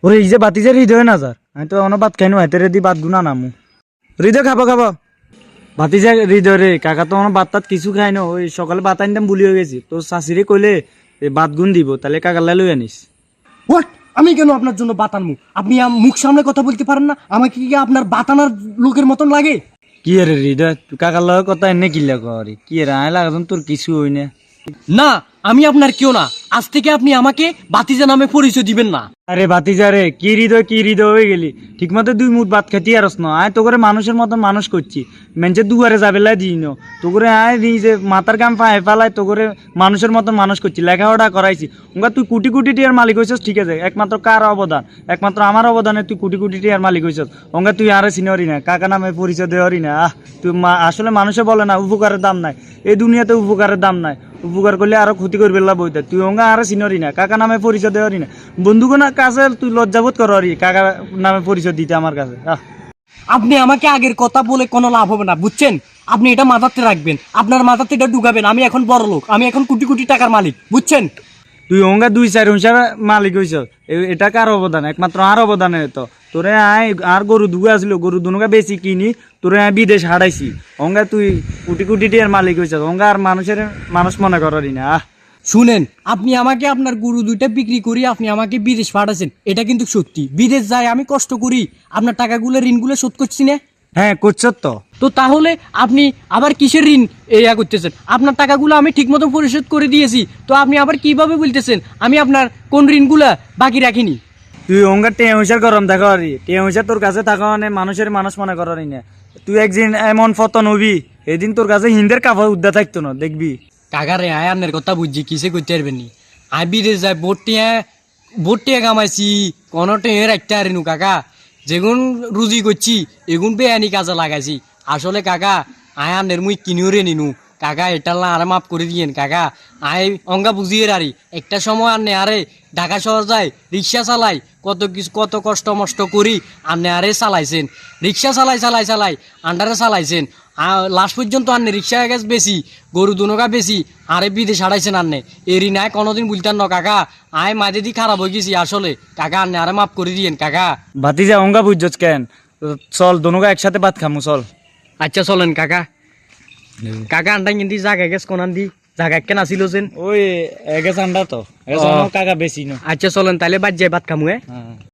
ওরে এই যে বাতিজের হৃদয় নাজার আমি তো অন্য ভাত খাইনো হাতের দি ভাত গুনা নামু হৃদয় খাবো খাবো বাতিজা হৃদয় রে কাকা তো আমার ভাত টাত কিছু খাই না ওই সকালে ভাত আনতাম ভুলি হয়ে গেছি তো শাশুড়ি কইলে ভাত গুন দিব তাহলে কাকার লাই লই আনিস। হোয়াট? আমি কেন আপনার জন্য বাতানমু? আপনি মুখ সামনে কথা বলতে পারেন না? আমাকে কি আপনার বাতানার লোকের মতন লাগে? কি রে হৃদয় তুই কাকার লগে কথা এনে কিল্লা করি কি রে আয় লাগাতন তোর কিছু হই না। না, আমি আপনার কেউ না। আজ থেকে আপনি আমাকে বাতিজা নামে পরিচয় দিবেন না। আরে বাতিজা রে কি হৃদয় হয়ে গেলি ঠিক মতো দুই মুঠ ভাত খাতি আর ন আয় তো করে মানুষের মতো মানুষ করছি মেনছে দুয়ারে যাবেলাই দিই ন তো করে আয় দিই যে মাথার গাম পায়ে ফেলায় তো করে মানুষের মতন মানুষ করছি লেখাপড়া করাইছি ওঙ্গা তুই কোটি কোটি টিয়ার মালিক হয়েছিস ঠিক আছে একমাত্র কার অবদান একমাত্র আমার অবদানে তুই কোটি কোটি টিয়ার মালিক হয়েছিস ওঙ্গা তুই আরে চিনরি না কাকা নামে পরিচয় দেওয়ারি না তুই আসলে মানুষে বলে না উপকারের দাম নাই এই দুনিয়াতে উপকারের দাম নাই উপকার করলে আরো ক্ষতি করবে বইতে তুই ওঙ্গা আরে চিনরি না কাকা নামে পরিচয় দেওয়ারি না বন্ধুকে না কাছে তুই লজ্জাবোধ করি কাকা নামে পরিচয় দিতে আমার কাছে আপনি আমাকে আগের কথা বলে কোনো লাভ হবে না, বুঝছেন? আপনি এটা মাথাতে রাখবেন, আপনার মাথাতে এটা ঢুকাবেন। আমি এখন বড় লোক, আমি এখন কোটি কোটি টাকার মালিক, বুঝছেন? তুই ওঙ্গা দুই চার হিসাব মালিক হইছ এটা কার অবদান একমাত্র আর অবদানে তো তোরে আয় আর গরু দুগা আসলো গরু দুনুগা বেশি কিনি তোরে আয় বিদেশ হারাইছি ওঙ্গা তুই কোটি কোটি টিয়ার মালিক হইছ ওঙ্গা আর মানুষ মনে করি না শুনেন, আপনি আমাকে আপনার গরু দুইটা বিক্রি করি আপনি আমাকে বিদেশ পাঠাচ্ছেন, এটা কিন্তু সত্যি। বিদেশ যাই আমি কষ্ট করি, আপনার টাকাগুলো ঋণগুলো শোধ করছি না। হ্যাঁ করছ তো তো তাহলে আপনি আবার কিসের ঋণ ইয়া করতেছেন? আপনার টাকাগুলো আমি ঠিক মতো পরিশোধ করে দিয়েছি, তো আপনি আবার কিভাবে বলতেছেন আমি আপনার কোন ঋণগুলা বাকি রাখিনি? তুই ওঙ্গা টিয়া হিসার গরম থাকো আর টিয়া হিসার তোর কাছে থাকো মানে মানুষের মানুষ মনে করি না তুই একদিন এমন ফতন হবি এদিন তোর কাছে হিন্দের কাপড় উদ্যা থাকতো না দেখবি কাকারে আয় আপনার কথা বুঝছি, কিসে করতে পারবেন নি? আমি বিদেশ যাই বোটিয়া কামাইছি, কোনো টেয়ে রাখতে পারিনু কাকা। যেগুন রুজি করছি এগুন বেআইনি কাজে লাগাইছি। আসলে কাকা আয় আপনার মুই কিনিও রে নিনু কাকা, এটা আরে মাফ করে দিয়েন কাকা। আয় অঙ্গা বুঝিয়ে রারি একটা সময় আনে আরে ঢাকা শহর যায় রিক্সা চালাই, কত কষ্ট মষ্ট করি আনে আরে চালাইছেন, রিক্সা চালাই আন্ডারে চালাইছেন। লাস্ট পর্যন্ত আননে রিক্সা গেছ বেশি, গরু দুনকা বেশি, আরে বিদেশ হারাইছেন আননে। এরি নাই কোনোদিন বুঝতেন না কাকা। আয় মাঝে দি খারাপ হয়ে গেছি আসলে কাকা, আননে আরে মাফ করে দিয়েন কাকা। ভাতিজা অঙ্গা বুঝছস কেন চল দনুগা একসাথে ভাত খামু চল। আচ্ছা চলেন কাকা। কাকা আন্ডা কিন্তু জাগা গেছ কোনান দি জাগা কেন আসিল যেন ওই এগে চান্দা তো কাকা বেশি না। আচ্ছা চলেন তাহলে বাদ যাই ভাত খামু। হ্যাঁ